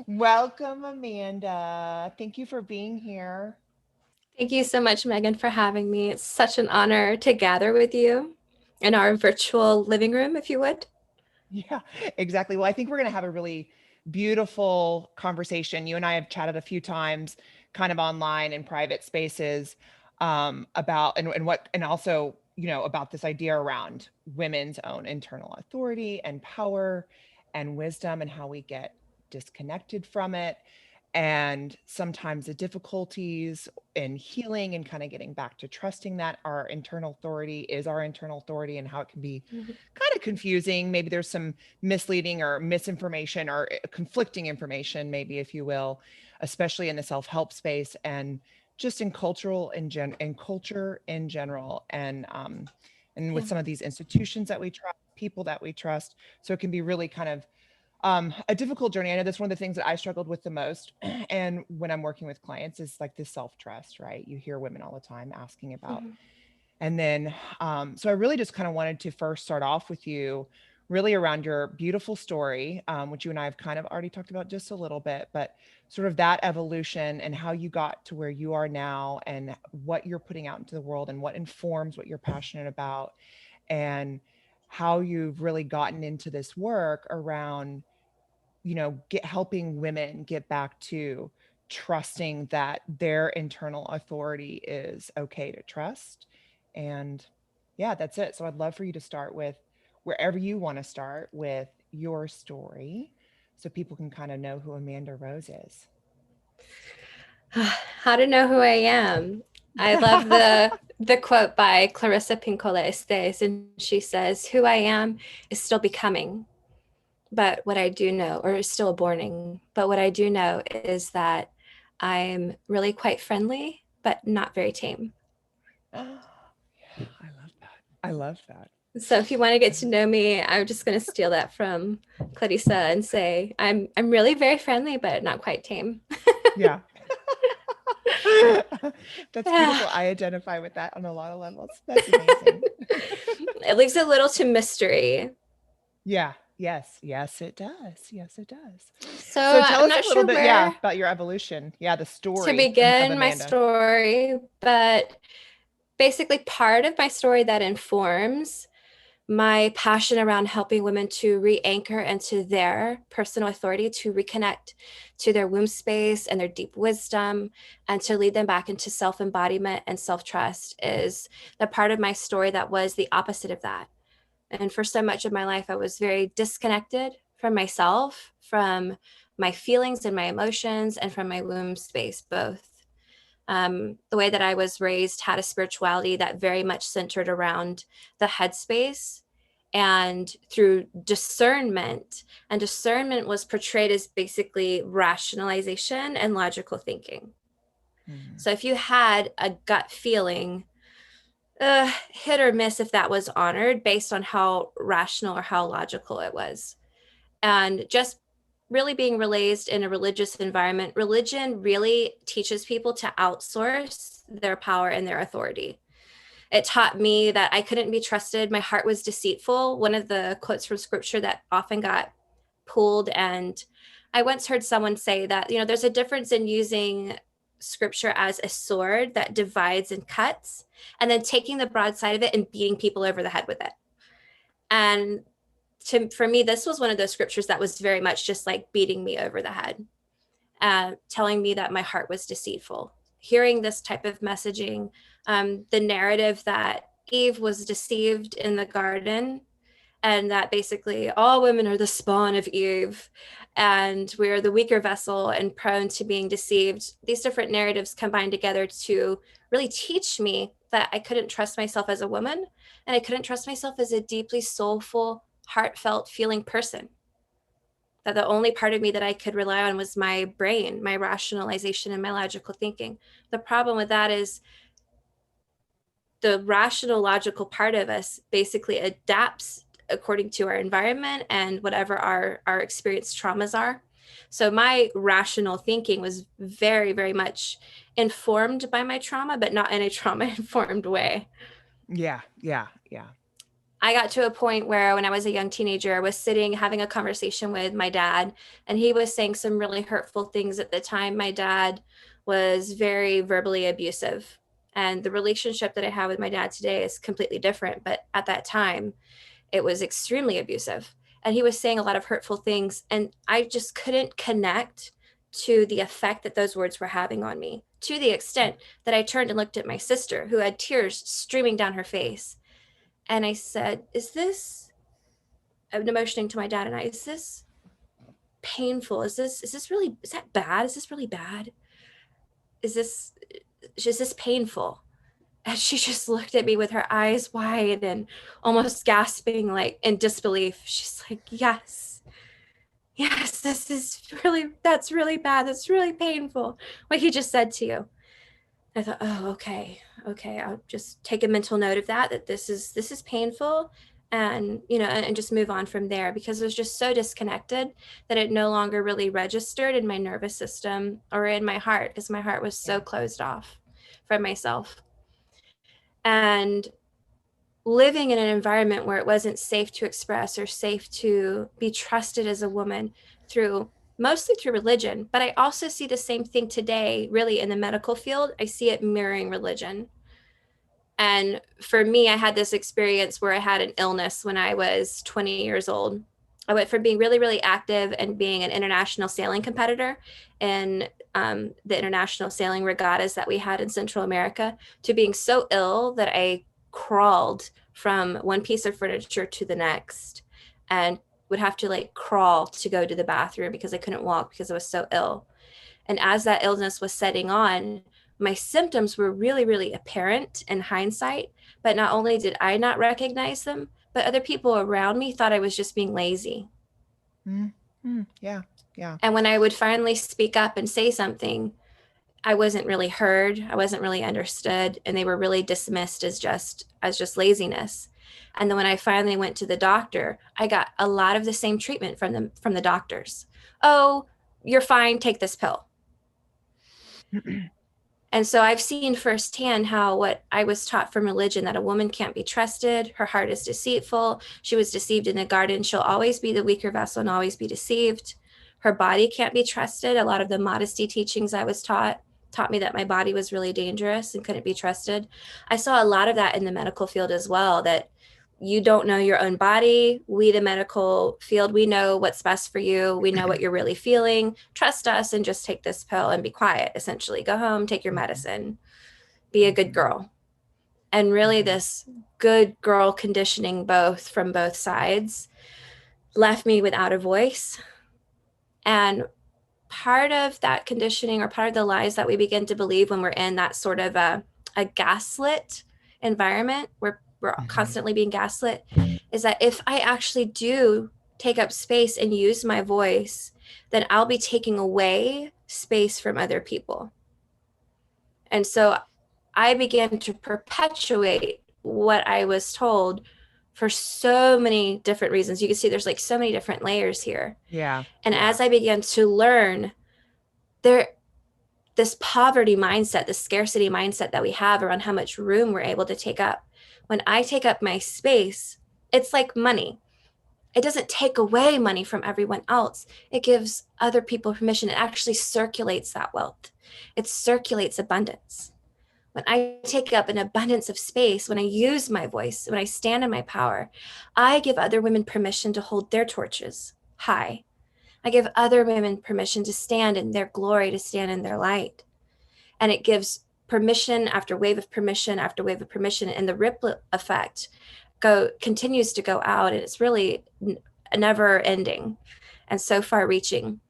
Welcome, Amanda. Thank you for being here. Thank you so much, Megan, for having me. It's such an honor to gather with you in our virtual living room, if you would. Yeah, exactly. Well, I think we're going to have a really beautiful conversation. You and I have chatted a few times, kind of online in private spaces, about and what and also about this idea around women's own internal authority and power and wisdom and how we get disconnected from it, and sometimes the difficulties in healing and kind of getting back to trusting that our internal authority is our internal authority, and how it can be Mhm. kind of confusing. Maybe there's some misleading or misinformation or conflicting information, maybe, if you will, especially in the self-help space and just in culture in general, and with Yeah. some of these institutions that we trust, people that we trust. So it can be really kind of a difficult journey. I know that's one of the things that I struggled with the most. And when I'm working with clients is like this self-trust, right? You hear women all the time asking about. Mhm. And then, so I really just kind of wanted to first start off with you really around your beautiful story, which you and I have kind of already talked about just a little bit, but sort of that evolution and how you got to where you are now and what you're putting out into the world and what informs what you're passionate about, and how you've really gotten into this work around helping women get back to trusting that their internal authority is okay to trust. And yeah, that's it. So I'd love for you to start with wherever you want to start with your story so people can kind of know who Amanda Rose is. How to know who I am. I love the quote by Clarissa Pinkola Estes, and she says, "Who I am is still becoming, but what I do know, or is still borning. But what I do know is that I'm really quite friendly, but not very tame." Yeah, I love that. I love that. So if you want to get I to love- know me, I'm just going to steal that from Clarissa and say I'm really very friendly, but not quite tame. yeah. That's Yeah. beautiful. I identify with that on a lot of levels. That's amazing. It leaves a little to mystery. Yeah. Yes. Yes, it does. Yes, it does. So So tell I'm us not a little sure bit, yeah, where about your evolution. Yeah, the to story of begin my Amanda. story, but basically, part of my story that informs my passion around helping women to re-anchor into their personal authority, to reconnect to their womb space and their deep wisdom, and to lead them back into self-embodiment and self-trust is the part of my story that was the opposite of that. And for so much of my life, I was very disconnected from myself, from my feelings and my emotions, and from my womb space, both. The way that I was raised had a spirituality that very much centered around the headspace and through discernment. And discernment was portrayed as basically rationalization and logical thinking. Mhm. So if you had a gut feeling, hit or miss if that was honored based on how rational or how logical it was. And just really being raised in a religious environment, religion really teaches people to outsource their power and their authority. It taught me that I couldn't be trusted. My heart was deceitful. One of the quotes from scripture that often got pulled, and I once heard someone say that, there's a difference in using scripture as a sword that divides and cuts, and then taking the broadside of it and beating people over the head with it. And for me, this was one of those scriptures that was very much just like beating me over the head, telling me that my heart was deceitful. Hearing this type of messaging, the narrative that Eve was deceived in the garden, and that basically all women are the spawn of Eve, and we're the weaker vessel and prone to being deceived. These different narratives combined together to really teach me that I couldn't trust myself as a woman, and I couldn't trust myself as a deeply soulful, heartfelt, feeling person. That the only part of me that I could rely on was my brain, my rationalization, and my logical thinking. The problem with that is the rational, logical part of us basically adapts according to our environment and whatever our experienced traumas are. So my rational thinking was very, very much informed by my trauma, but not in a trauma informed way. Yeah, yeah, yeah. I got to a point where when I was a young teenager, I was sitting having a conversation with my dad, and he was saying some really hurtful things at the time. My dad was very verbally abusive. And the relationship that I have with my dad today is completely different. But at that time, it was extremely abusive. And he was saying a lot of hurtful things. And I just couldn't connect to the effect that those words were having on me, to the extent that I turned and looked at my sister, who had tears streaming down her face. And I said, is this, I'm motioning to my dad and I, is this painful? Is this really, is that bad? Is this really bad? Is this painful? And she just looked at me with her eyes wide and almost gasping, like in disbelief. She's like, yes, yes, this is really, that's really bad. That's really painful. What he just said to you. I thought, oh, okay, okay. I'll just take a mental note of that, that this is painful, and and just move on from there, because it was just so disconnected that it no longer really registered in my nervous system or in my heart, because my heart was so Yeah. closed off from myself. And living in an environment where it wasn't safe to express or safe to be trusted as a woman, through mostly through religion. But I also see the same thing today, really, in the medical field. I see it mirroring religion. And for me, I had this experience where I had an illness when I was 20 years old. I went from being really, really active and being an international sailing competitor in the international sailing regattas that we had in Central America, to being so ill that I crawled from one piece of furniture to the next, and would have to like crawl to go to the bathroom because I couldn't walk because I was so ill. And as that illness was setting on, my symptoms were really, really apparent in hindsight. But not only did I not recognize them, but other people around me thought I was just being lazy. Mm, mm, yeah. Yeah. And when I would finally speak up and say something, I wasn't really heard. I wasn't really understood. And they were really dismissed as just laziness. And then when I finally went to the doctor, I got a lot of the same treatment from the doctors. Oh, you're fine, take this pill. And so I've seen firsthand how what I was taught from religion, that a woman can't be trusted, her heart is deceitful, she was deceived in the garden, she'll always be the weaker vessel and always be deceived. Her body can't be trusted. A lot of the modesty teachings I was taught me that my body was really dangerous and couldn't be trusted. I saw a lot of that in the medical field as well, that you don't know your own body. We, the medical field, we know what's best for you. We know what you're really feeling. Trust us and just take this pill and be quiet, essentially. Go home, take your Mhm, medicine, be a good mhm, girl. And really, mhm. this good girl conditioning, both from both sides, left me without a voice. And part of that conditioning, or part of the lies that we begin to believe when we're in that sort of a gaslit environment, where we're Mhm. constantly being gaslit, is that if I actually do take up space and use my voice, then I'll be taking away space from other people. And so I began to perpetuate what I was told for so many different reasons. You can see there's like so many different layers here. Yeah. And Yeah. as I began to learn, there this poverty mindset, the scarcity mindset that we have around how much room we're able to take up. When I take up my space, it's like money. It doesn't take away money from everyone else. It gives other people permission. It actually circulates that wealth. It circulates abundance. When I take up an abundance of space, when I use my voice, when I stand in my power, I give other women permission to hold their torches high. I give other women permission to stand in their glory, to stand in their light. And it gives permission after wave of permission after wave of permission, and the ripple effect continues to go out, and it's really never ending and so far reaching.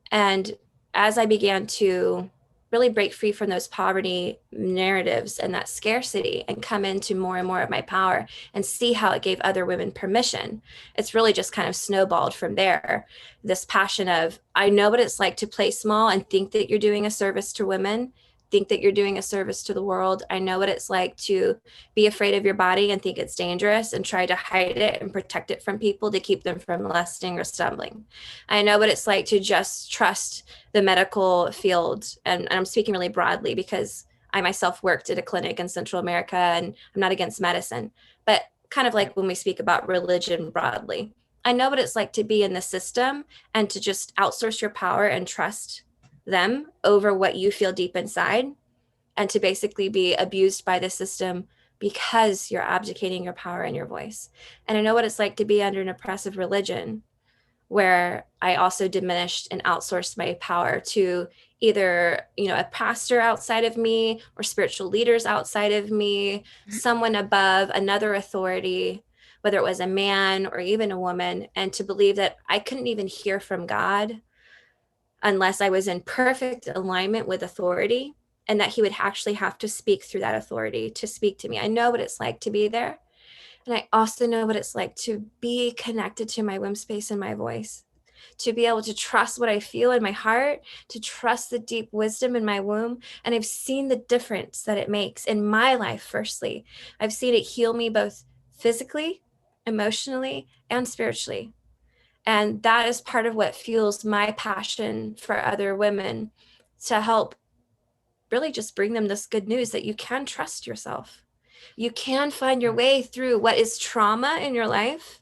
And as I began to really break free from those poverty narratives and that scarcity, and come into more and more of my power and see how it gave other women permission, it's really just kind of snowballed from there. This passion of, I know what it's like to play small and think that you're doing a service to women, think that you're doing a service to the world. I know what it's like to be afraid of your body and think it's dangerous and try to hide it and protect it from people to keep them from molesting or stumbling. I know what it's like to just trust the medical field. And I'm speaking really broadly because I myself worked at a clinic in Central America, and I'm not against medicine. But kind of like Yep. when we speak about religion broadly. I know what it's like to be in the system and to just outsource your power and trust them over what you feel deep inside, and to basically be abused by the system because you're abdicating your power and your voice. And I know what it's like to be under an oppressive religion where I also diminished and outsourced my power to either, a pastor outside of me or spiritual leaders outside of me, someone above, another authority, whether it was a man or even a woman, and to believe that I couldn't even hear from God unless I was in perfect alignment with authority, and that he would actually have to speak through that authority to speak to me. I know what it's like to be there. And I also know what it's like to be connected to my womb space and my voice, to be able to trust what I feel in my heart, to trust the deep wisdom in my womb. And I've seen the difference that it makes in my life, firstly. I've seen it heal me both physically, emotionally, and spiritually. And that is part of what fuels my passion for other women, to help really just bring them this good news that you can trust yourself. You can find your Yeah. way through what is trauma in your life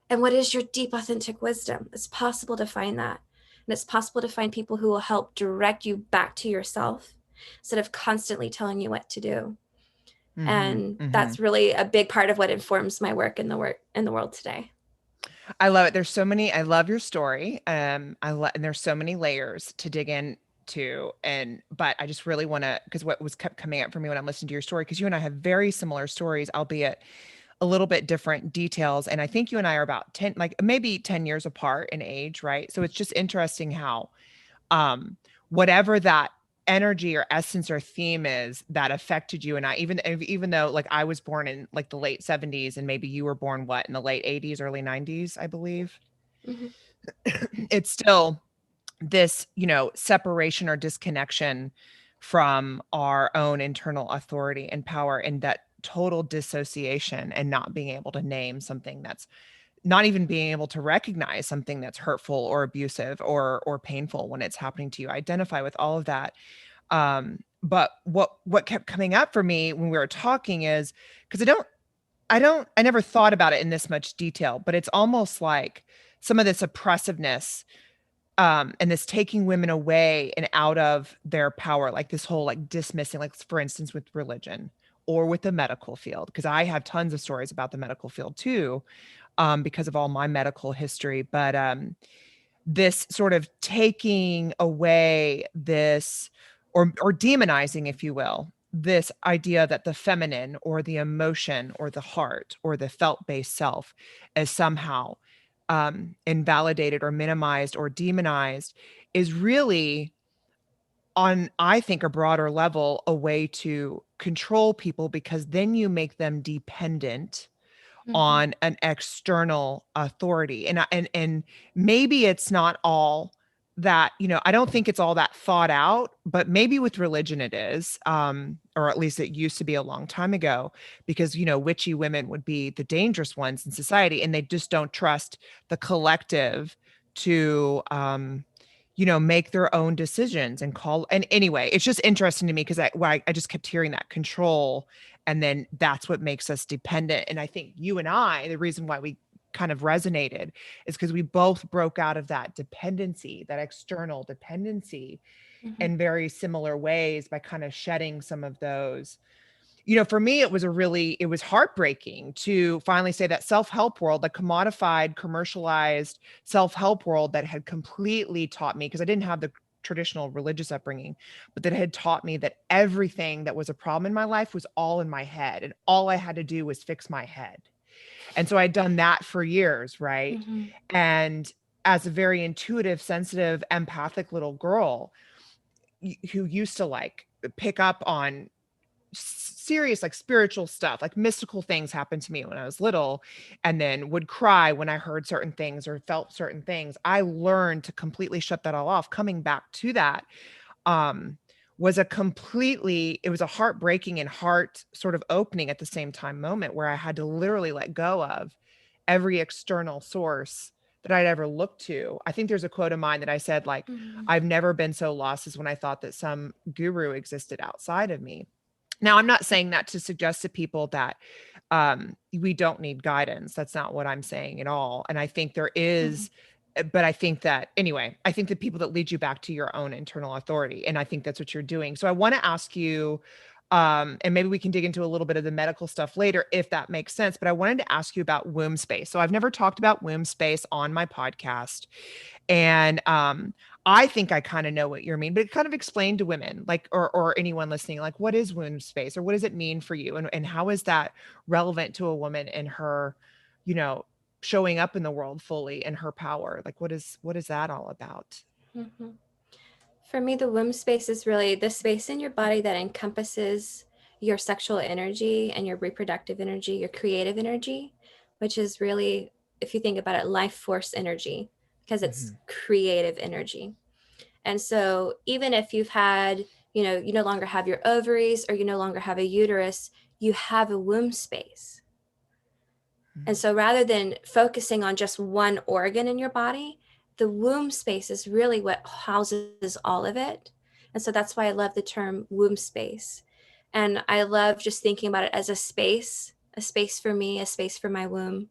and what is your deep, authentic wisdom. It's possible to find that. And it's possible to find people who will help direct you back to yourself instead of constantly telling you what to do. Mm-hmm. And Mm-hmm. that's really a big part of what informs my work in the world today. I love it. There's so many. I love your story. And there's so many layers to dig into. But I just really want to, because what was kept coming up for me when I'm listening to your story, because you and I have very similar stories, albeit a little bit different details. And I think you and I are about 10, like maybe 10 years apart in age, right? So it's just interesting how, um, whatever that energy or essence or theme is that affected you and I, even though like I was born in like the late 70s and maybe you were born what in the late 80s, early 90s, I believe. Mm-hmm. It's still this, separation or disconnection from our own internal authority and power, and that total dissociation and not being able to name something, that's not even being able to recognize something that's hurtful or abusive or painful when it's happening to you. I identify with all of that. But what kept coming up for me when we were talking is, because I never thought about it in this much detail, but it's almost like some of this oppressiveness, and this taking women away and out of their power, like this whole like dismissing, like for instance with religion or with the medical field, because I have tons of stories about the medical field too, because of all my medical history. But this sort of taking away this, or demonizing, if you will, this idea that the feminine or the emotion or the heart or the felt based self is somehow invalidated or minimized or demonized, is really, on I think a broader level, a way to control people, because then you make them dependent Mm-hmm. on an external authority. And maybe it's not all that, I don't think it's all that thought out, but maybe with religion it is, or at least it used to be a long time ago, because witchy women would be the dangerous ones in society, and they just don't trust the collective to make their own decisions and call. And anyway, it's just interesting to me because I just kept hearing that control, and then that's what makes us dependent. And I think you and I, the reason why we kind of resonated is because we both broke out of that dependency, that external dependency, Mm-hmm. in very similar ways, by kind of shedding some of those. For me, it was heartbreaking to finally say that self-help world, the commodified, commercialized self-help world that had completely taught me, because I didn't have the traditional religious upbringing, but that had taught me that everything that was a problem in my life was all in my head, and all I had to do was fix my head. And so I'd done that for years, right? Mm-hmm. And as a very intuitive, sensitive, empathic little girl, who used to like pick up on serious like spiritual stuff, like mystical things happened to me when I was little, and then would cry when I heard certain things or felt certain things, I learned to completely shut that all off. Coming back to that, um it was a heartbreaking and heart sort of opening at the same time moment, where I had to literally let go of every external source that I'd ever looked to. I think there's a quote of mine that I said, like, Mm-hmm. I've never been so lost as when I thought that some guru existed outside of me. Now, I'm not saying that to suggest to people that we don't need guidance. That's not what I'm saying at all. And I think there Mhm. is, but I think that anyway, I think the people that lead you back to your own internal authority. And I think that's what you're doing. So I want to ask you, and maybe we can dig into a little bit of the medical stuff later if that makes sense. But I wanted to ask you about womb space. So I've never talked about womb space on my podcast. And I think I kind of know what you mean, but kind of explain to women, like, or anyone listening, like, what is womb space, or what does it mean for you, and how is that relevant to a woman in her, you know, showing up in the world fully in her power? Like, what is that all about? Mhm. For me, the womb space is really the space in your body that encompasses your sexual energy and your reproductive energy, your creative energy, which is really, if you think about it, life force energy, because it's Mhm. creative energy. And so, even if you've had, you no longer have your ovaries or you no longer have a uterus, you have a womb space. And Mhm. so rather than focusing on just one organ in your body, the womb space is really what houses all of it. And so that's why I love the term womb space. And I love just thinking about it as a space for me, a space for my womb.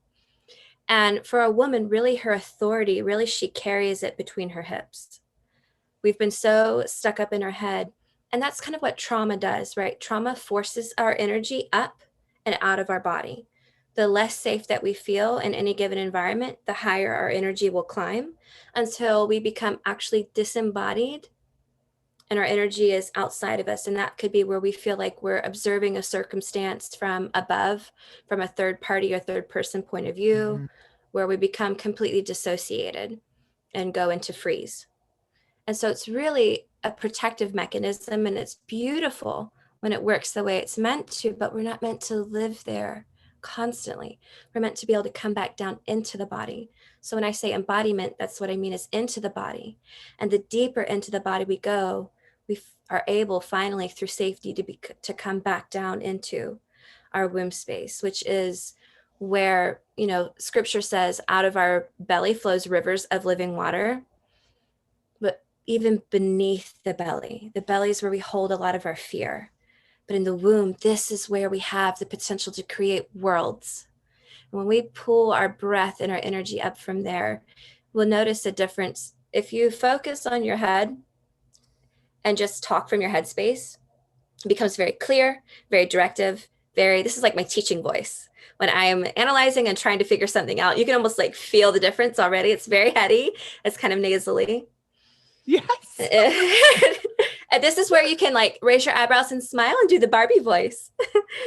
And for a woman, really her authority, really she carries it between her hips. We've been so stuck up in our head. And that's kind of what trauma does, right? Trauma forces our energy up and out of our body. The less safe that we feel in any given environment, the higher our energy will climb until we become actually disembodied and our energy is outside of us. And that could be where we feel like we're observing a circumstance from above, from a third party or third person point of view, Mhm. where we become completely dissociated and go into freeze. And so it's really a protective mechanism and it's beautiful when it works the way it's meant to, but we're not meant to live there constantly. We're meant to be able to come back down into the body. So when I say embodiment, that's what I mean is into the body. And the deeper into the body we go, we are able finally through safety to come back down into our womb space, which is where, scripture says out of our belly flows rivers of living water. But even beneath the belly is where we hold a lot of our fear. But in the womb, this is where we have the potential to create worlds. And when we pull our breath and our energy up from there, we'll notice a difference. If you focus on your head and just talk from your headspace, it becomes very clear, very directive, this is like my teaching voice. When I am analyzing and trying to figure something out, you can almost like feel the difference already. It's very heady, it's kind of nasally. Yes. And this is where you can like raise your eyebrows and smile and do the Barbie voice.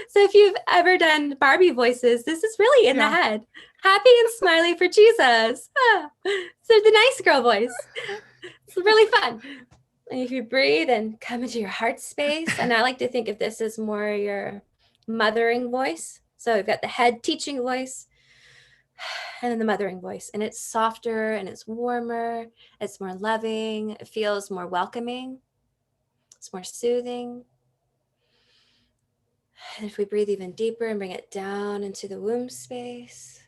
So if you've ever done Barbie voices, this is really in the Yeah. head. Happy and smiley for Jesus. So the nice girl voice. It's really fun. And if you breathe and come into your heart space, and I like to think of this as more your mothering voice. So we've got the head teaching voice, and then the mothering voice, and it's softer and it's warmer, it's more loving, it feels more welcoming, it's more soothing. And if we breathe even deeper and bring it down into the womb space,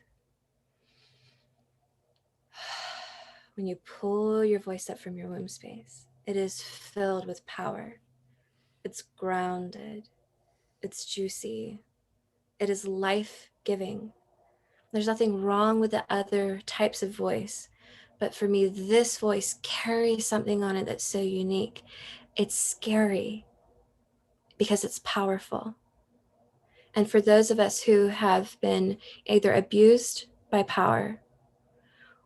when you pull your voice up from your womb space, it is filled with power, it's grounded, it's juicy, it is life-giving. There's nothing wrong with the other types of voice, but for me, this voice carries something on it that's so unique. It's scary because it's powerful. And for those of us who have been either abused by power,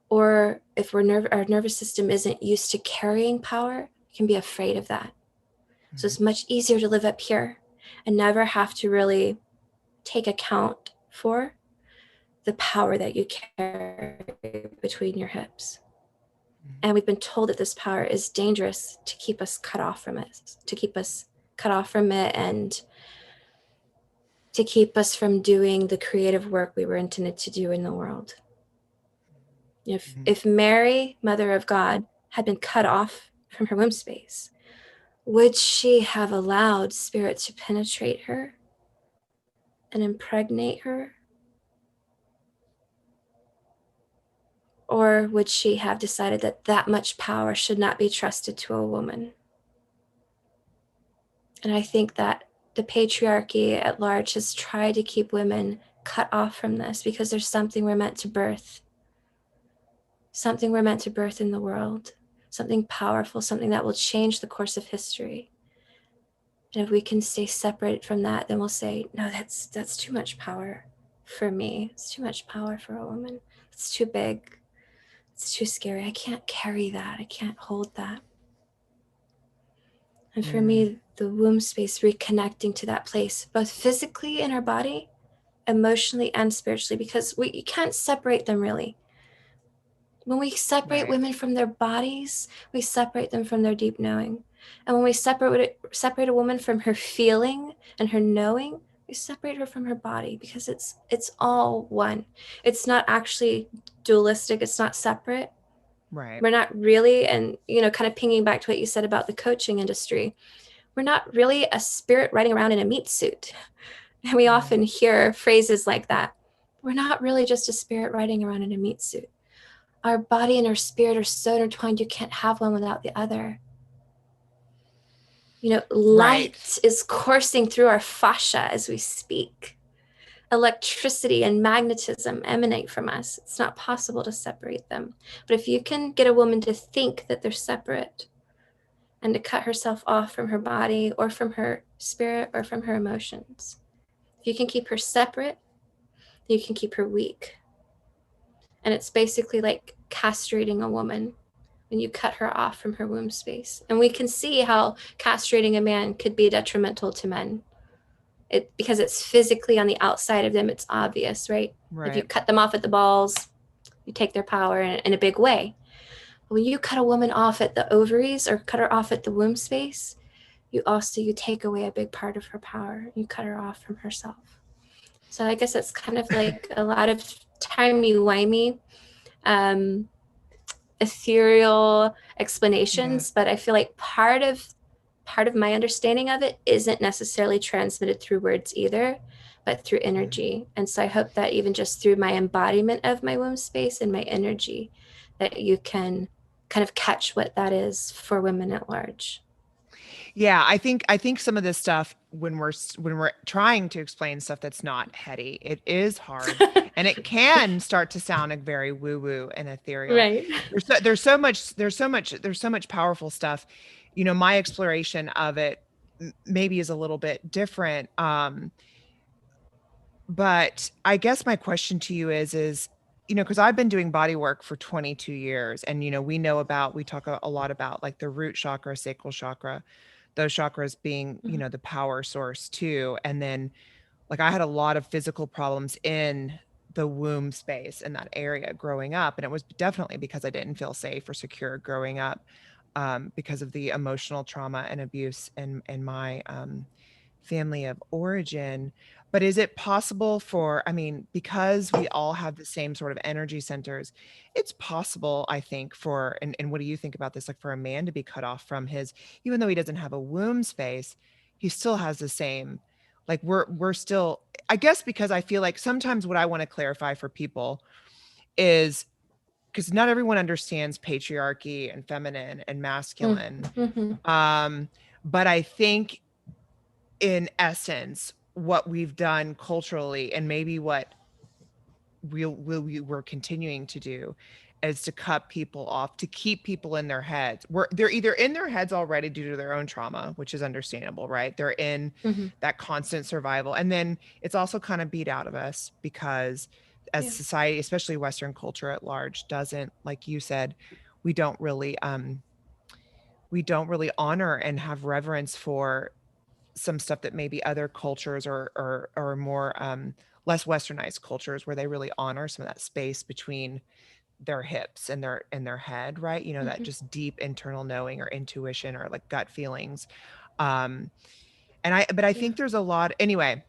or if our nervous system isn't used to carrying power, we can be afraid of that. So Mhm. it's much easier to live up here and never have to really take account for the power that you carry between your hips. And we've been told that this power is dangerous to keep us cut off from it, and to keep us from doing the creative work we were intended to do in the world. Mhm. If Mary, Mother of God, had been cut off from her womb space, would she have allowed spirit to penetrate her and impregnate her? Or would she have decided that that much power should not be trusted to a woman? And I think that the patriarchy at large has tried to keep women cut off from this because there's something we're meant to birth. Something we're meant to birth in the world. Something powerful, something that will change the course of history. And if we can stay separate from that, then we'll say, no, that's too much power for me. It's too much power for a woman. It's too big. It's too scary. I can't carry that. I can't hold that. And for me, the womb space, reconnecting to that place, both physically in our body, emotionally and spiritually, because you can't separate them really. When we separate women from their bodies, we separate them from their deep knowing. And when we separate a woman from her feeling and her knowing, we separate her from her body, because it's all one. It's not actually dualistic. It's not separate. Right. We're not really, and kind of pinging back to what you said about the coaching industry, we're not really a spirit riding around in a meat suit. And we often hear phrases like that. We're not really just a spirit riding around in a meat suit. Our body and our spirit are so intertwined, you can't have one without the other. Light is coursing through our fascia as we speak. Electricity and magnetism emanate from us. It's not possible to separate them. But if you can get a woman to think that they're separate and to cut herself off from her body or from her spirit or from her emotions, if you can keep her separate, you can keep her weak. And it's basically like castrating a woman when you cut her off from her womb space. And we can see how castrating a man could be detrimental to men. Because it's physically on the outside of them, it's obvious, right? If you cut them off at the balls, you take their power in a big way. But when you cut a woman off at the ovaries or cut her off at the womb space, you take away a big part of her power. You cut her off from herself. So I guess it's kind of like a lot of timey-wimey, ethereal explanations, but I feel like part of my understanding of it isn't necessarily transmitted through words either, but through energy. And so I hope that even just through my embodiment of my womb space and my energy, that you can kind of catch what that is for women at large. Yeah, I think some of this stuff, when we're trying to explain stuff that's not heady, it is hard, and it can start to sound like very woo-woo and ethereal. Right. There's so much powerful stuff. My exploration of it maybe is a little bit different. But I guess my question to you is, because I've been doing body work for 22 years, and we talk a lot about like the root chakra, sacral chakra, those chakras being, the power source too. And then like I had a lot of physical problems in the womb space in that area growing up. And it was definitely because I didn't feel safe or secure growing up, because of the emotional trauma and abuse in my family of origin. But is it possible because we all have the same sort of energy centers, it's possible, I think, and what do you think about this? Like for a man to be cut off from his, even though he doesn't have a womb space, he still has the same, like we're still, I guess, because I feel like sometimes what I want to clarify for people is, because not everyone understands patriarchy and feminine and masculine. But I think in essence, what we've done culturally, and maybe what we're continuing to do, is to cut people off, to keep people in their heads. They're either in their heads already due to their own trauma, which is understandable, right? They're in that constant survival. And then it's also kind of beat out of us because as society, especially Western culture at large, doesn't, like you said, we don't really honor and have reverence for some stuff that maybe other cultures or more less westernized cultures, where they really honor some of that space between their hips and their head, right? That just deep internal knowing or intuition or like gut feelings. But I think there's a lot, anyway,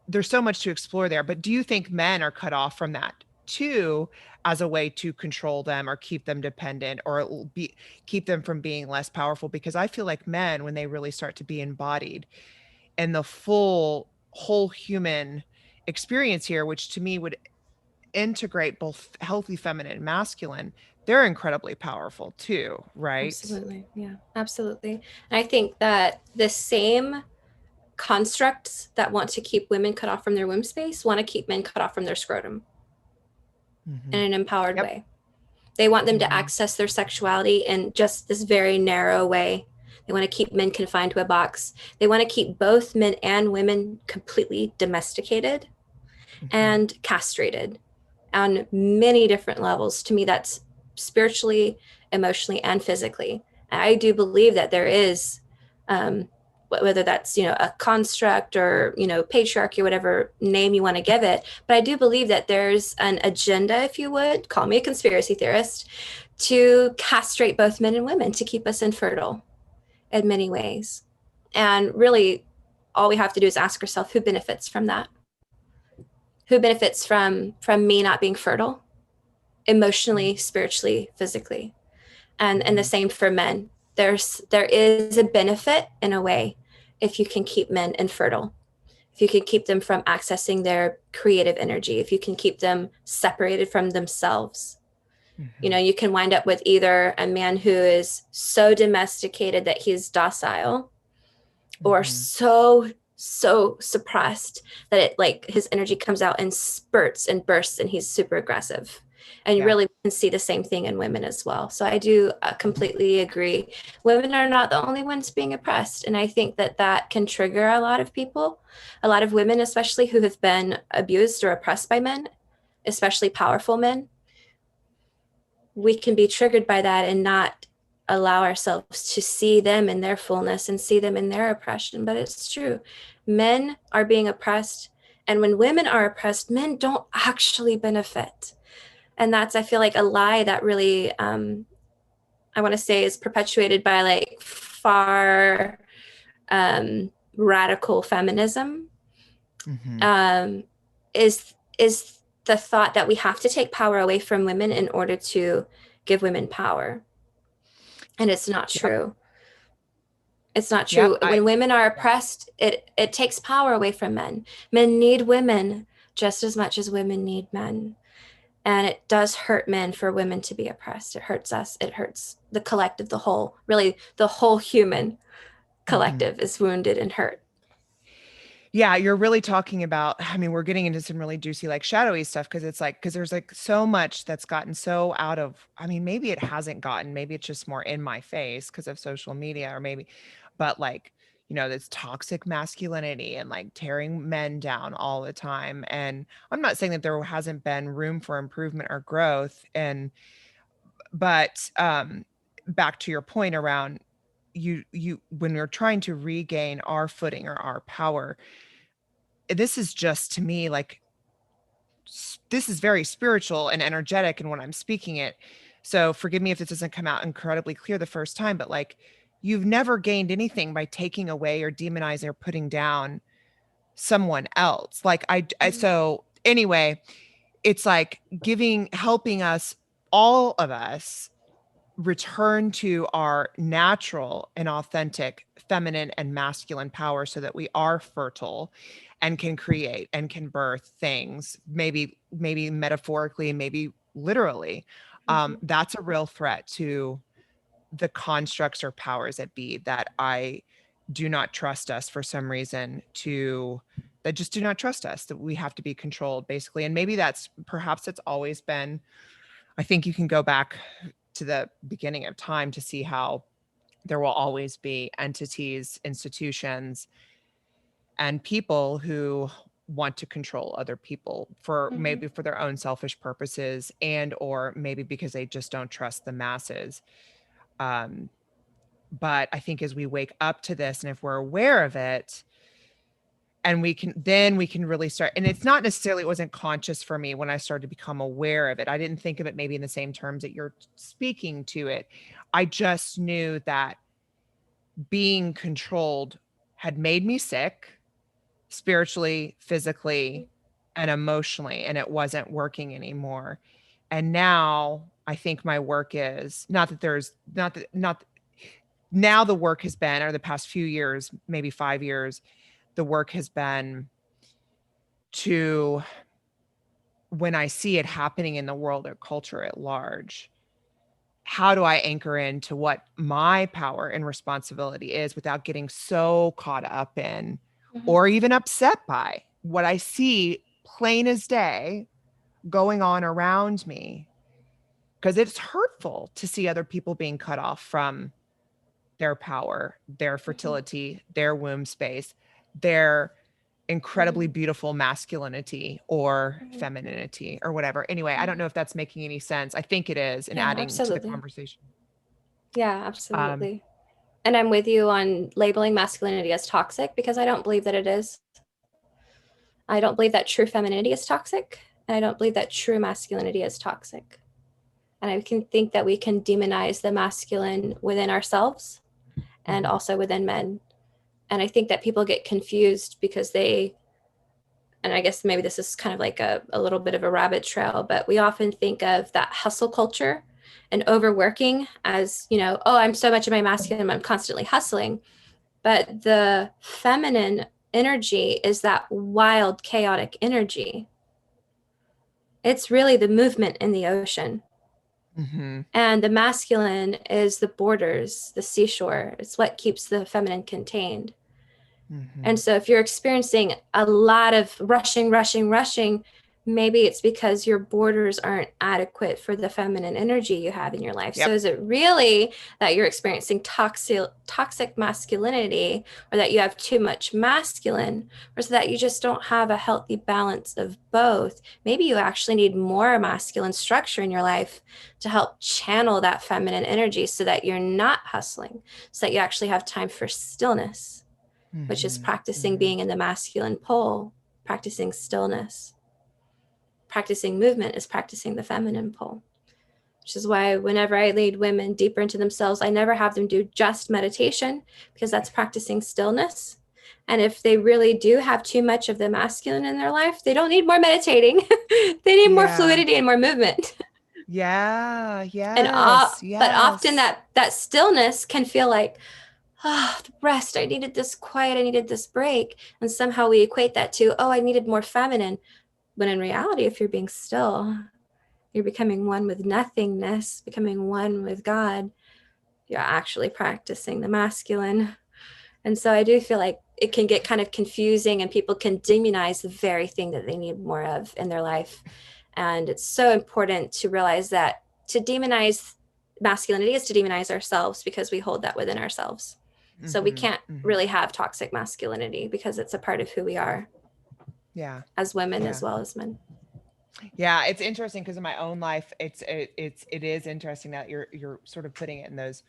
there's so much to explore there. But do you think men are cut off from that too, as a way to control them or keep them dependent, or keep them from being less powerful? Because I feel like men, when they really start to be embodied and the whole human experience here, which to me would integrate both healthy feminine and masculine, they're incredibly powerful too, right? Absolutely. Yeah, absolutely. And I think that the same constructs that want to keep women cut off from their womb space want to keep men cut off from their scrotum in an empowered Yep. way. They want them to access their sexuality in just this very narrow way. They want to keep men confined to a box. They want to keep both men and women completely domesticated and castrated on many different levels. To me, that's spiritually, emotionally, and physically. I do believe that there is, whether that's, a construct or, patriarchy, whatever name you want to give it. But I do believe that there's an agenda, if you would, call me a conspiracy theorist, to castrate both men and women to keep us infertile in many ways. And really, all we have to do is ask ourselves, who benefits from that? Who benefits from me not being fertile, emotionally, spiritually, physically? And the same for men. There is a benefit in a way if you can keep men infertile, if you can keep them from accessing their creative energy, if you can keep them separated from themselves. You can wind up with either a man who is so domesticated that he's docile, or so suppressed that it, like, his energy comes out in spurts and bursts and he's super aggressive. And you really can see the same thing in women as well. So I do completely agree. Women are not the only ones being oppressed. And I think that can trigger a lot of people, a lot of women, especially who have been abused or oppressed by men, especially powerful men. We can be triggered by that and not allow ourselves to see them in their fullness and see them in their oppression. But it's true. Men are being oppressed. And when women are oppressed, men don't actually benefit. And that's, I feel like, a lie that really, I want to say, is perpetuated by like far radical feminism. Is the thought that we have to take power away from women in order to give women power. And it's not true. It's not true. When women are oppressed, it takes power away from men. Men need women just as much as women need men. And it does hurt men for women to be oppressed. It hurts us. It hurts the collective, the whole, really the whole human collective is wounded and hurt. Yeah, you're really talking about, I mean, we're getting into some really juicy, like shadowy stuff, because there's like so much that's gotten so out of, I mean, maybe it hasn't gotten, maybe it's just more in my face because of social media, or maybe, but like, this toxic masculinity and like tearing men down all the time. And I'm not saying that there hasn't been room for improvement or growth. But back to your point around you when we're trying to regain our footing or our power, this is just, to me, like, this is very spiritual and energetic in when I'm speaking it. So forgive me if this doesn't come out incredibly clear the first time, but like, you've never gained anything by taking away or demonizing or putting down someone else. Like so anyway, it's like helping us, all of us, return to our natural and authentic feminine and masculine power so that we are fertile and can create and can birth things, maybe metaphorically, maybe literally. That's a real threat to the constructs or powers that be that I do not trust us for some reason that just do not trust us, that we have to be controlled, basically. And maybe perhaps it's always been, I think you can go back to the beginning of time to see how there will always be entities, institutions, and people who want to control other people maybe for their own selfish purposes, and or maybe because they just don't trust the masses. But I think as we wake up to this, and if we're aware of it, and we can really start, and it's not necessarily, it wasn't conscious for me when I started to become aware of it. I didn't think of it maybe in the same terms that you're speaking to it. I just knew that being controlled had made me sick spiritually, physically, and emotionally, and it wasn't working anymore. And now I think my work is not that there's not that not now the work has been, or the past few years, maybe 5 years, the work has been to, when I see it happening in the world or culture at large, how do I anchor into what my power and responsibility is without getting so caught up in Mhm. or even upset by what I see plain as day going on around me, because it's hurtful to see other people being cut off from their power, their Mhm. fertility, their womb space, their incredibly Mhm. beautiful masculinity or Mhm. femininity or whatever. Anyway, I don't Mhm. know if that's making any sense. I think it is, and Yeah, adding to the absolutely. conversation. Yeah, Um, absolutely. And I'm with you on labeling masculinity as toxic because I don't believe that it is. I don't believe that true femininity is toxic. And I don't believe that true masculinity is toxic. And I can think that we can demonize the masculine within ourselves and mhm, also within men. And I think that people get confused because they, and I guess maybe this is kind of like a little bit of a rabbit trail, but we often think of that hustle culture and overworking as, you know, oh, I'm so much of my masculine, I'm constantly hustling. But the feminine energy is that wild, chaotic energy. It's really the movement in the ocean. mhm, And the masculine is the borders, the seashore. It's what keeps the feminine contained. And mhm. so if you're experiencing a lot of rushing, rushing, rushing, maybe it's because your borders aren't adequate for the feminine energy you have in your life. So Yep. is it really that you're experiencing toxic masculinity, or that you have too much masculine, or is it that you just don't have a healthy balance of both? Maybe you actually need more masculine structure in your life to help channel that feminine energy so that you're not hustling, so that you actually have time for stillness, which is Mhm, practicing mhm. being in the masculine pole, practicing stillness. Practicing movement is practicing the feminine pole, which is why whenever I lead women deeper into themselves, I never have them do just meditation because that's practicing stillness. And if they really do have too much of the masculine in their life, they don't need more meditating. They need more Yeah. fluidity and more movement. Yeah. And Yes. but often Yes. that stillness can feel like, oh, the rest. I needed this quiet. I needed this break. And somehow we equate that to, oh, I needed more feminine. When in reality, if you're being still, you're becoming one with nothingness, becoming one with God. You're actually practicing the masculine. And so I do feel like it can get kind of confusing and people can demonize the very thing that they need more of in their life. And it's so important to realize that to demonize masculinity is to demonize ourselves because we hold that within ourselves. So we Mhm, can't mhm. really have toxic masculinity because it's a part of who we are Yeah. as women as Yeah. well as men. Yeah, it's interesting because in my own life, it is interesting that you're sort of putting it in those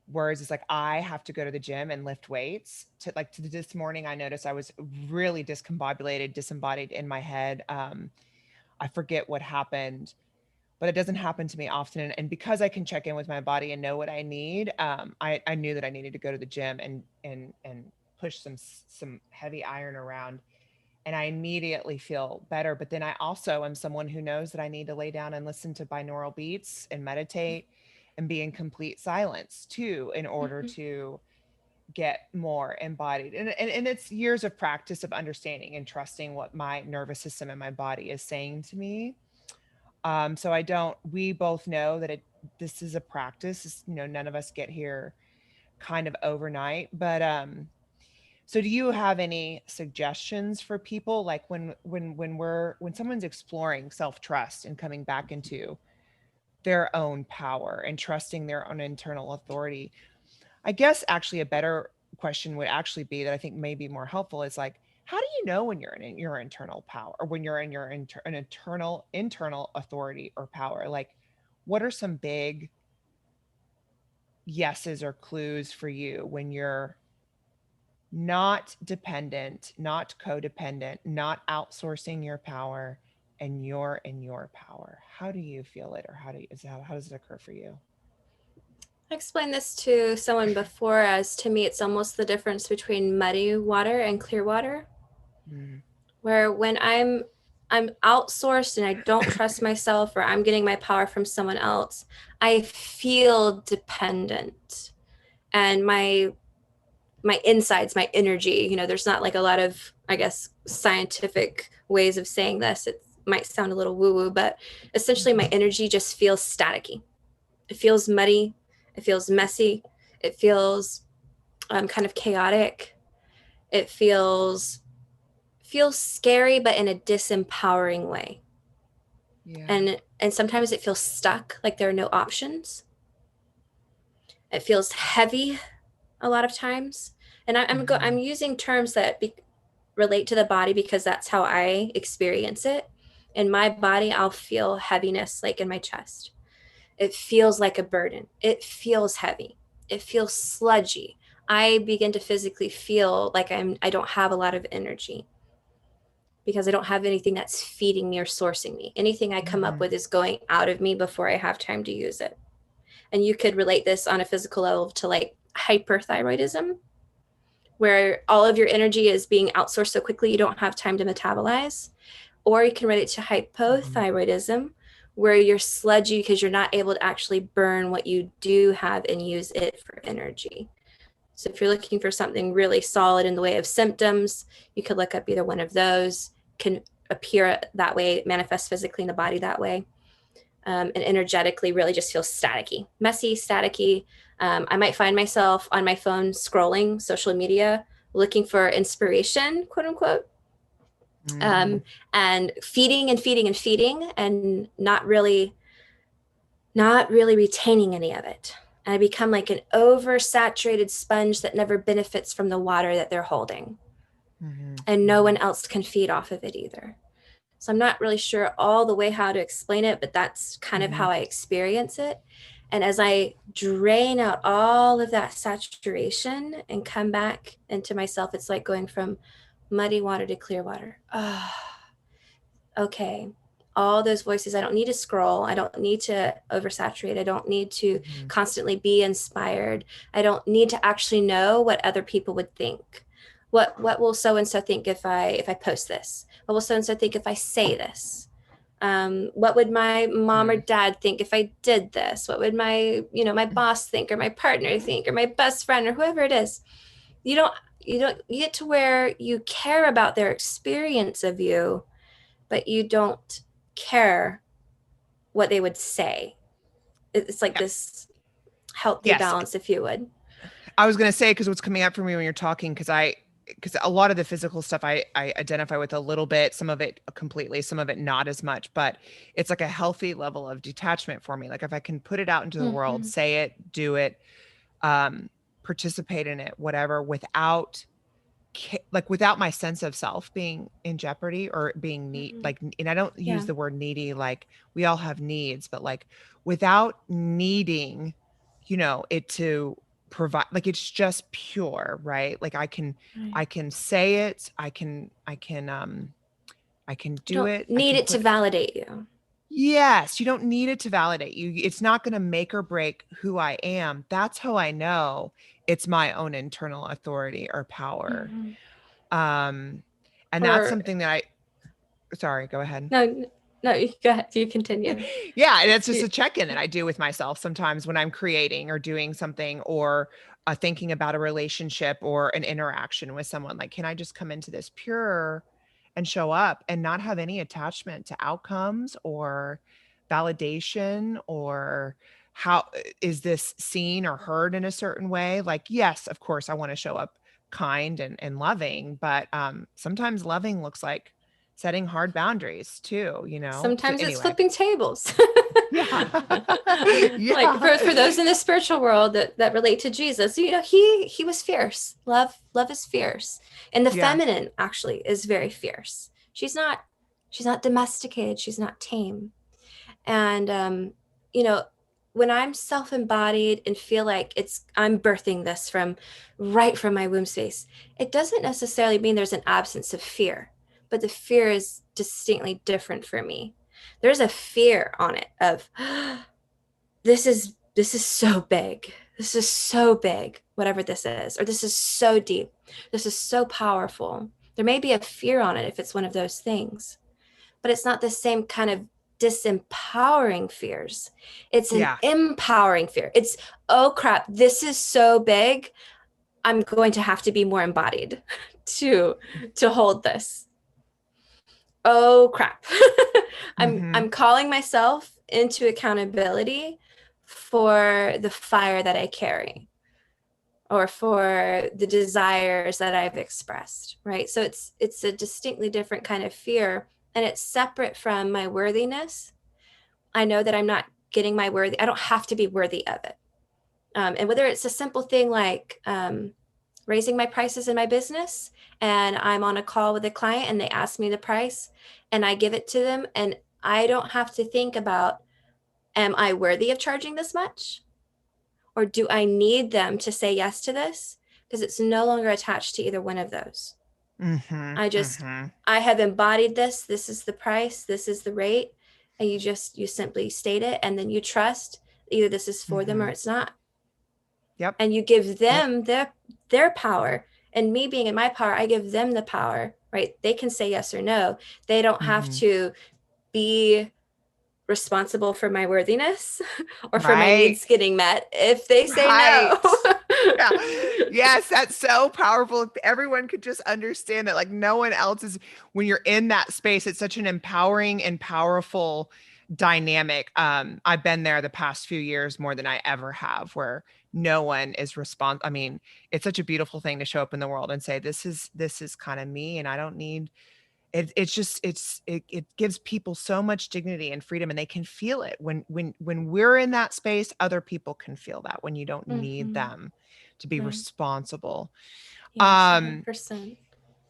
words. It's like I have to go to the gym and lift weights. To this morning, I noticed I was really discombobulated, disembodied in my head. I forget what happened, but it doesn't happen to me often. And because I can check in with my body and know what I need, I knew that I needed to go to the gym and push some heavy iron around, and I immediately feel better. But then I also am someone who knows that I need to lay down and listen to binaural beats and meditate and be in complete silence too, in order Mhm. to get more embodied. And it's years of practice of understanding and trusting what my nervous system and my body is saying to me. So I don't, we both know that this is a practice. None of us get here kind of overnight, but, so do you have any suggestions for people, like when someone's exploring self-trust and coming back into their own power and trusting their own internal authority? I guess actually a better question would actually be, that I think may be more helpful, is like, how do you know when you're in your internal power, or when you're in your an internal authority or power? Like, what are some big yeses or clues for you when you're not dependent, not codependent, not outsourcing your power, and you're in your power? How do you feel it, or how does it occur for you? I explained this to someone before as, to me, it's almost the difference between muddy water and clear water, Mm, where when I'm outsourced and I don't trust myself, or I'm getting my power from someone else, I feel dependent. And my insides, my energy, there's not like a lot of, I guess, scientific ways of saying this. It might sound a little woo woo, but essentially my mhm, energy just feels staticky. It feels muddy. It feels messy. It feels kind of chaotic. It feels scary, but in a disempowering way. Yeah. And sometimes it feels stuck, like there are no options. It feels heavy a lot of times. And I'm using terms that relate to the body because that's how I experience it. In my body, I'll feel heaviness like in my chest. It feels like a burden. It feels heavy. It feels sludgy. I begin to physically feel like I don't have a lot of energy because I don't have anything that's feeding me or sourcing me. Anything I come up with is going out of me before I have time to use it. And you could relate this on a physical level to like hyperthyroidism, where all of your energy is being outsourced so quickly you don't have time to metabolize. Or you can relate it to hypothyroidism, where you're sludgy because you're not able to actually burn what you do have and use it for energy. So if you're looking for something really solid in the way of symptoms, you could look up either one of those. Can appear that way, manifest physically in the body that way. And energetically really just feels staticky, messy, staticky. I might find myself on my phone scrolling social media, looking for inspiration, quote unquote, and feeding and feeding and feeding, and not really retaining any of it. And I become like an oversaturated sponge that never benefits from the water that they're holding. And no one else can feed off of it either. So I'm not really sure all the way how to explain it, but that's kind of how I experience it. And as I drain out all of that saturation and come back into myself, it's like going from muddy water to clear water. Okay. All those voices, I don't need to scroll. I don't need to oversaturate. I don't need to constantly be inspired. I don't need to actually know what other people would think. What will so and so think if I post this? What will so and so think if I say this? What would my mom or dad think if I did this? What would my boss think, or my partner think, or my best friend, or whoever it is? You get to where you care about their experience of you, but you don't care what they would say. It's like this healthy Yes. balance, if you would. I was going to say, because what's coming up for me when you're talking, because a lot of the physical stuff I identify with a little bit, some of it completely, some of it not as much, but it's like a healthy level of detachment for me. Like if I can put it out into the world, say it, do it, participate in it, whatever, without my sense of self being in jeopardy or being like, and I don't use the word needy, like we all have needs, but like without needing, it to provide, like it's just pure, right? Like I can say it, I can You do don't it, I need can it to put. validate you. Yes, you don't need it to validate you. It's not going to make or break who I am. That's how I know it's my own internal authority or power. And that's Or something that sorry, go ahead. no, you go ahead. You continue. Yeah, and it's just a check-in that I do with myself sometimes when I'm creating or doing something, or thinking about a relationship or an interaction with someone. Like, can I just come into this pure and show up and not have any attachment to outcomes or validation, or how is this seen or heard in a certain way? Like, yes, of course, I want to show up kind and loving, but sometimes loving looks like setting hard boundaries too, So Sometimes it's anyway. flipping tables. Yeah. Like Yeah. for those in the spiritual world that relate to Jesus, he was fierce. Love is fierce. And the Yeah. feminine actually is very fierce. She's not domesticated, she's not tame. And you know, when I'm self-embodied and feel like I'm birthing this right from my womb space, it doesn't necessarily mean there's an absence of fear, but the fear is distinctly different for me. There's a fear on it of this is so big. This is so big, whatever this is, or this is so deep. This is so powerful. There may be a fear on it if it's one of those things, but it's not the same kind of disempowering fears. It's an Yeah. empowering fear. It's, oh crap, this is so big. I'm going to have to be more embodied to hold this. Oh crap. I'm calling myself into accountability for the fire that I carry. or for the desires that I've expressed, right? So it's a distinctly different kind of fear, and it's separate from my worthiness. I know that I'm not getting my worthy. I don't have to be worthy of it. And whether it's a simple thing like raising my prices in my business, and I'm on a call with a client and they ask me the price and I give it to them, and I don't have to think about, am I worthy of charging this much? Or do I need them to say yes to this? Because it's no longer attached to either one of those. Mm-hmm. I just, Mm-hmm. I have embodied this. This is the price. This is the rate. And you simply state it. And then you trust either this is for them or Mm-hmm. it's not. Yep. And you give Yep. them their power. And me being in my power, I give them the power, right? They can say yes or no. They don't have Mm-hmm. to be responsible for my worthiness or for my Right. needs getting met if they say no. Right. Yeah. Yes, that's so powerful. If everyone could just understand that, like, no one else is, when you're in that space, it's such an empowering and powerful dynamic. I've been there the past few years more than I ever have, where no one is I mean, it's such a beautiful thing to show up in the world and say, this is kind of me, and I don't need it's just it gives people so much dignity and freedom, and they can feel it when we're in that space. Other people can feel that when you don't need Mm-hmm. them to be Right. responsible. Yes, um 100%.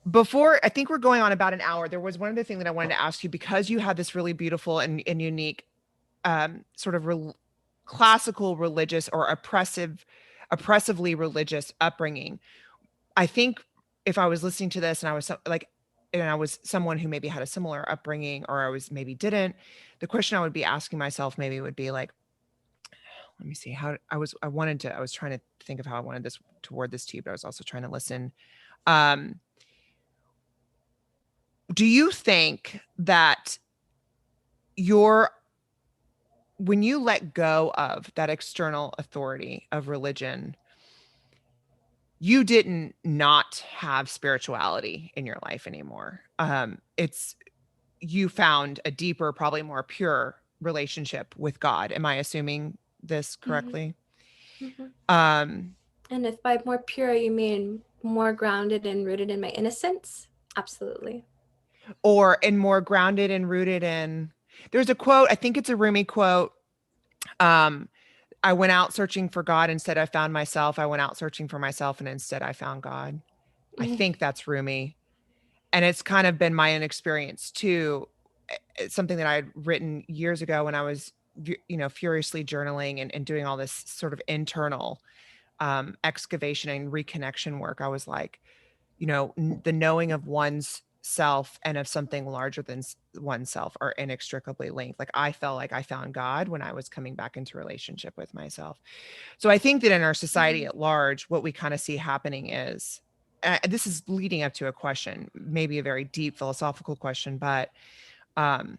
Before, I think we're going on about an hour, there was one other thing that I wanted to ask you, because you had this really beautiful and unique sort of classical religious or oppressively religious upbringing. I think if I was listening to this and I was like, and I was someone who maybe had a similar upbringing, or I was maybe didn't, the question I would be asking myself maybe would be like, let me see how I was trying to think of how I wanted this to word this to you, but I was also trying to listen. Um, do you think that your when you let go of that external authority of religion, you didn't not have spirituality in your life anymore? It's You found a deeper, probably more pure relationship with God. Am I assuming this Mm-hmm. correctly? Mm-hmm. Um, And if by more pure you mean more grounded and rooted in my innocence, absolutely. or and more grounded and rooted in, there's a quote, I think it's a Rumi quote. Um, I went out searching for God, instead I found myself. I went out searching for myself, and instead I found God. I Mm-hmm. think that's Rumi. And it's kind of been my own experience too. It's something that I had written years ago when I was, furiously journaling and doing all this sort of internal excavation and reconnection work. I was like, the knowing of one's self and of something larger than oneself are inextricably linked. Like, I felt like I found God when I was coming back into relationship with myself. So I think that in our society Mm-hmm. at large, what we kind of see happening is, this is leading up to a question, maybe a very deep philosophical question, but um,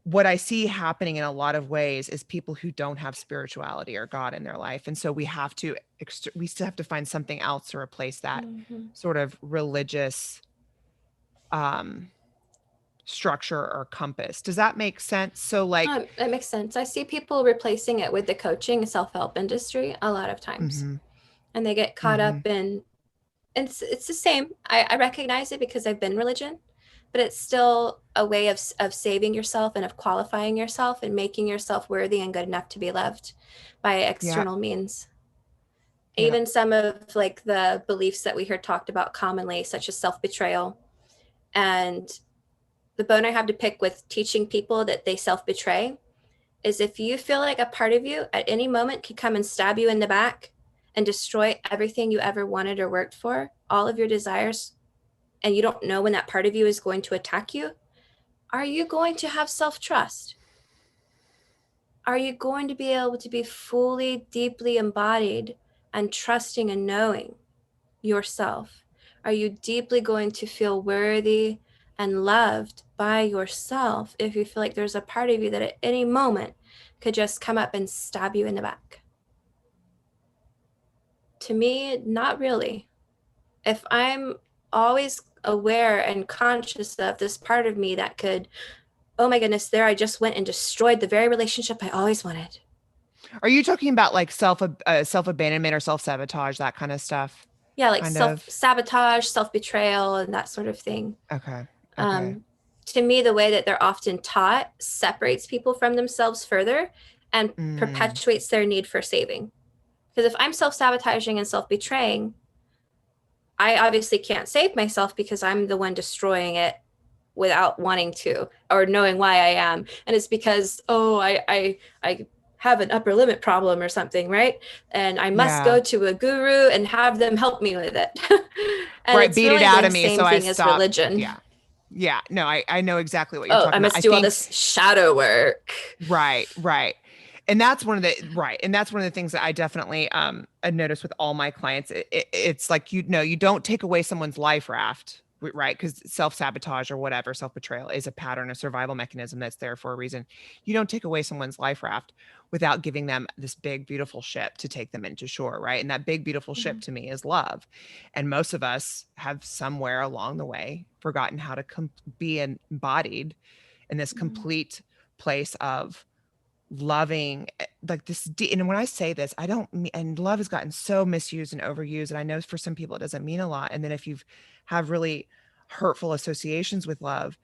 what I see happening in a lot of ways is people who don't have spirituality or God in their life. And so we still have to find something else to replace that Mm-hmm. sort of religious um, structure or compass. Does that make sense? So like, That makes sense. I see people replacing it with the coaching self-help industry a lot of times, mhm, and they get caught mhm, up in. And it's the same. I recognize it because I've been religion, but it's still a way of saving yourself and of qualifying yourself and making yourself worthy and good enough to be loved by yeah, external means. yeah, Even some of like the beliefs that we hear talked about commonly, such as self-betrayal. And the bone I have to pick with teaching people that they self-betray is if you feel like a part of you at any moment could come and stab you in the back and destroy everything you ever wanted or worked for, all of your desires, and you don't know when that part of you is going to attack you, are you going to have self-trust? Are you going to be able to be fully, deeply embodied and trusting and knowing yourself? Are you deeply going to feel worthy and loved by yourself if you feel like there's a part of you that at any moment could just come up and stab you in the back? To me, not really. If I'm always aware and conscious of this part of me that could, oh my goodness, there I just went and destroyed the very relationship I always wanted. Are you talking about like self-abandonment or self-sabotage, that kind of stuff? Yeah, like Kind of. self-sabotage, self-betrayal, and that sort of thing. Okay. Okay. Um, to me, the way that they're often taught separates people from themselves further and Mm, perpetuates their need for saving. Because if I'm self-sabotaging and self-betraying, I obviously can't save myself because I'm the one destroying it without wanting to or knowing why I am. And it's because, oh, I have an upper limit problem or something, right? And I must yeah. go to a guru and have them help me with it. And Right. it's Beat it really out the of me. So same I thing as stop. religion. Yeah. Yeah. No, I know exactly what you're Oh, I talking about. I must do all think this shadow work. right, right. And that's one of the right. And that's one of the things that I definitely I notice with all my clients. It's like, you know, you don't take away someone's life raft, right? Because self-sabotage or whatever, self-betrayal is a pattern, a survival mechanism that's there for a reason. You don't take away someone's life raft without giving them this big, beautiful ship to take them into shore, right? And that big, beautiful ship Mhm. to me is love. And most of us have somewhere along the way forgotten how to be embodied in this Mhm. complete place of loving, like this and when I say this, I don't mean, and love has gotten so misused and overused, and I know for some people it doesn't mean a lot, and then if you've have really hurtful associations with love,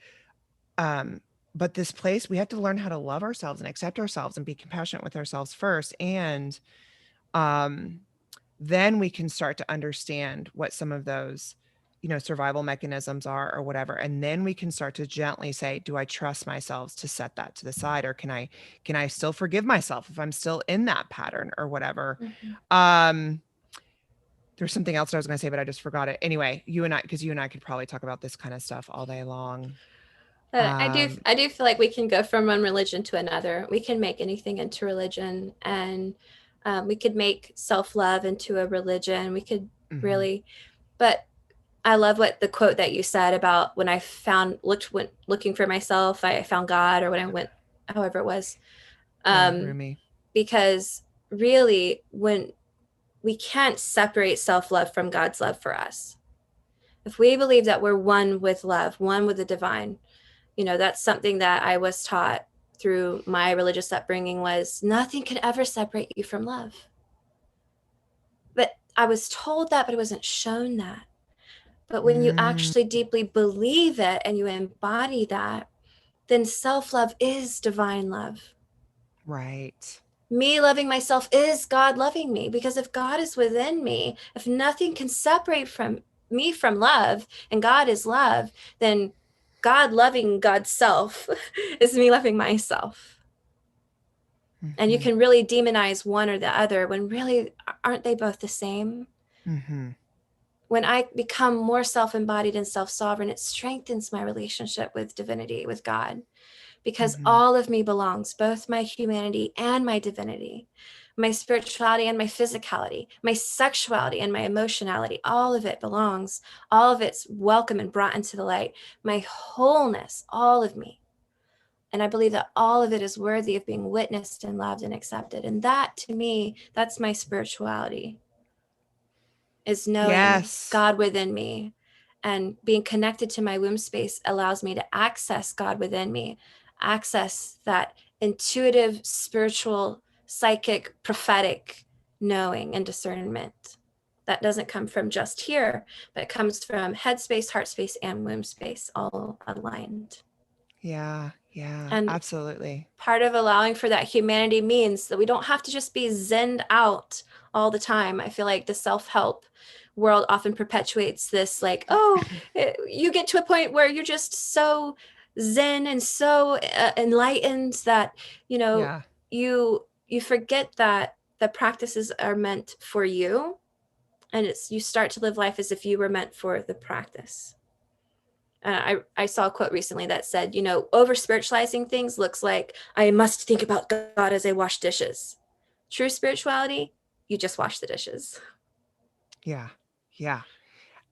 um but this place, we have to learn how to love ourselves and accept ourselves and be compassionate with ourselves first, and um then we can start to understand what some of those, you know, survival mechanisms are or whatever, and then we can start to gently say, do I trust myself to set that to the side, or can I still forgive myself if I'm still in that pattern or whatever. Mhm. um there's something else that I was going to say, but I just forgot it. Anyway, you and I, because you and I could probably talk about this kind of stuff all day long. I do um I do feel like we can go from one religion to another. We can make anything into religion, and we could make self-love into a religion. We could mhm. really, but I love what the quote that you said about when I went looking for myself, I found God, or when I went, however it was, Yeah, um, Rumi. because really, when we can't separate self-love from God's love for us. If we believe that we're one with love, one with the divine, that's something that I was taught through my religious upbringing, was nothing can ever separate you from love. But I was told that, but I wasn't shown that. But when you Mm, actually deeply believe it and you embody that, then self-love is divine love. right. Me loving myself is God loving me, because if God is within me, if nothing can separate from me from love, and God is love, then God loving God's self is me loving myself. And you Mhm. can really demonize one or the other when really, aren't they both the same? Mhm. When I become more self-embodied and self-sovereign, it strengthens my relationship with divinity, with God, because Mhm. all of me belongs, both my humanity and my divinity, my spirituality and my physicality, my sexuality and my emotionality. All of it belongs. All of it's welcome and brought into the light. My wholeness, all of me. And I believe that all of it is worthy of being witnessed and loved and accepted. And that, to me, that's my spirituality, is knowing Yes. God within me, and being connected to my womb space allows me to access God within me, access that intuitive, spiritual, psychic, prophetic knowing and discernment that doesn't come from just here, but it comes from head space, heart space, and womb space, all aligned. Yeah, yeah, And absolutely. part of allowing for that humanity means that we don't have to just be zenned out all the time. I feel like the self-help world often perpetuates this, like, oh, you get to a point where you're just so zen and so enlightened that, you know, Yeah. you forget that the practices are meant for you, and it's, you start to live life as if you were meant for the practice. I saw a quote recently that said, over spiritualizing things looks like I must think about God as I wash dishes. True spirituality, you just wash the dishes. Yeah. Yeah.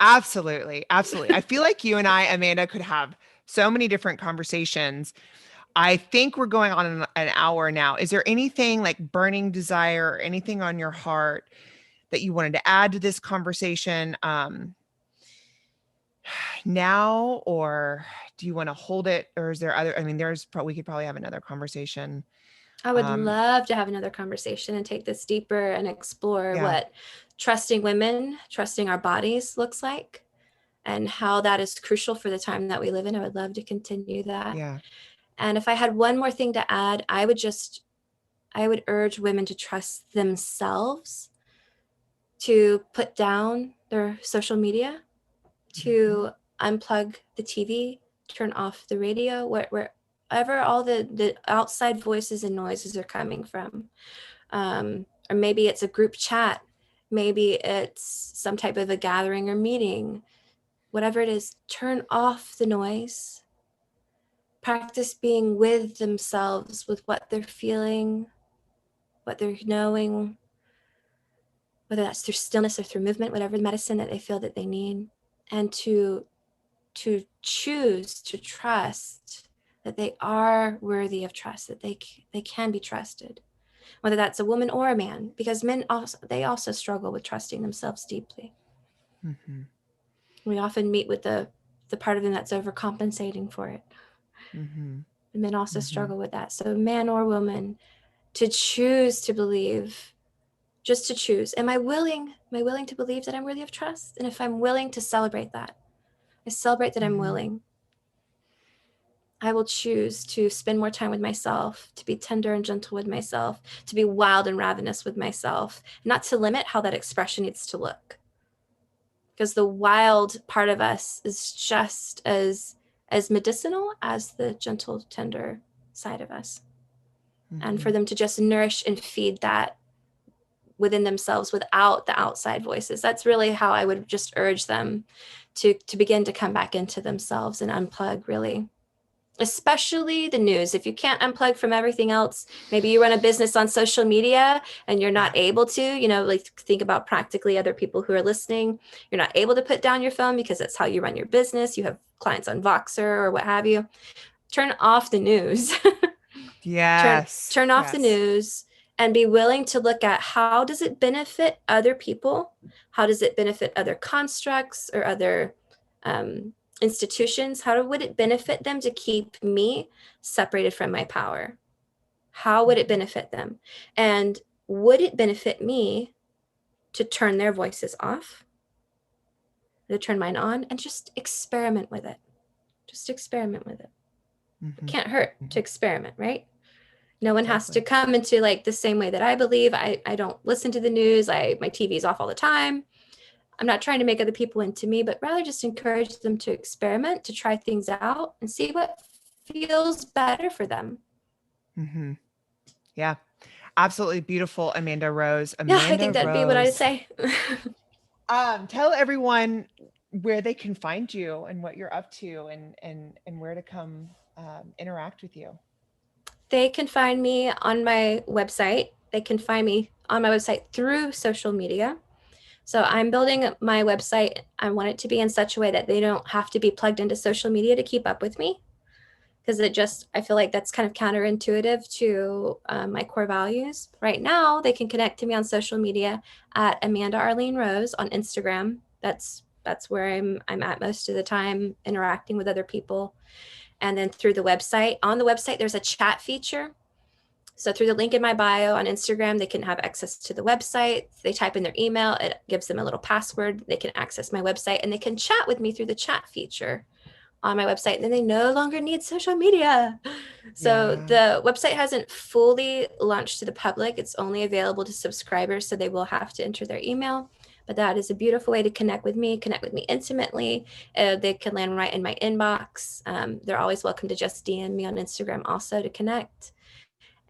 Absolutely. Absolutely. I feel like you and I, Amanda, could have so many different conversations. I think we're going on an hour now. Is there anything like burning desire or anything on your heart that you wanted to add to this conversation now, or do you want to hold it, or is there other, I mean, we could probably have another conversation. I would love to have another conversation and take this deeper and explore Yeah. what trusting women, trusting our bodies looks like, and how that is crucial for the time that we live in. I would love to continue that. Yeah. And if I had one more thing to add, I would urge women to trust themselves, to put down their social media, Mm-hmm. to unplug the TV, turn off the radio, wherever all the outside voices and noises are coming from. Or maybe it's a group chat, maybe it's some type of a gathering or meeting, whatever it is, turn off the noise. Practice being with themselves, with what they're feeling, what they're knowing, whether that's through stillness or through movement, whatever medicine that they feel that they need, and to choose to trust that they are worthy of trust, that they can be trusted, whether that's a woman or a man, because men also struggle with trusting themselves deeply. Mm-hmm. We often meet with the part of them that's overcompensating for it. Mm-hmm. And men also Mm-hmm. struggle with that. So man or woman, to choose to believe, just to choose, am I willing to believe that I'm worthy of trust? And if I'm willing to celebrate that, I celebrate that I'm Mm-hmm. willing. I will choose to spend more time with myself, to be tender and gentle with myself, to be wild and ravenous with myself, not to limit how that expression needs to look. Because the wild part of us is just as medicinal as the gentle, tender side of us. And Mm-hmm. for them to just nourish and feed that within themselves without the outside voices. That's really how I would just urge them to begin to come back into themselves and unplug, really. Especially the news. If you can't unplug from everything else, maybe you run a business on social media and you're Yeah. not able to, like think about practically other people who are listening. You're not able to put down your phone because that's how you run your business. You have clients on Voxer or what have you. Turn off the news. Yes. turn off the Yes. news and be willing to look at how does it benefit other people? How does it benefit other constructs or other institutions? How would it benefit them to keep me separated from my power? How would it Mm-hmm. benefit them? And would it benefit me to turn their voices off, to turn mine on, and just experiment with it? Just experiment with it. It Mm-hmm. can't hurt Mm-hmm. to experiment, right? No one has to Exactly. come into like the same way that I believe. I don't listen to the news. My TV's off all the time. I'm not trying to make other people into me, but rather just encourage them to experiment, to try things out and see what feels better for them. Mm-hmm. Yeah. Absolutely beautiful, Amanda Rose. Yeah, I Amanda think that'd be what I'd Rose. say. Tell everyone where they can find you and what you're up to, and where to come interact with you. They can find me on my website. They can find me on my website through social media. So I'm building my website. I want it to be in such a way that they don't have to be plugged into social media to keep up with me, because I feel like that's kind of counterintuitive to my core values. Right now, they can connect to me on social media at Amanda Arlene Rose on Instagram. That's where I'm at most of the time, interacting with other people. And then through the website, on the website, there's a chat feature. So through the link in my bio on Instagram, they can have access to the website. They type in their email, it gives them a little password. They can access my website and they can chat with me through the chat feature on my website. And then they no longer need social media. So Yeah. the website hasn't fully launched to the public. It's only available to subscribers, so they will have to enter their email. But that is a beautiful way to connect with me intimately. They can land right in my inbox. They're always welcome to just DM me on Instagram also to connect.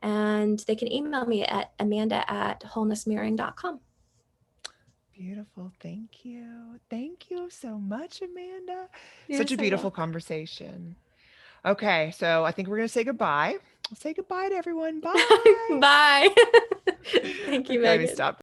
And they can email me at amanda@wholenessmirroring.com. Beautiful. Thank you. Thank you so much, Amanda. You're Such a so beautiful welcome. conversation. Okay, so I think we're going to say goodbye. Say goodbye to everyone. Bye. Bye. Thank you, Okay, let me Megyn. stop.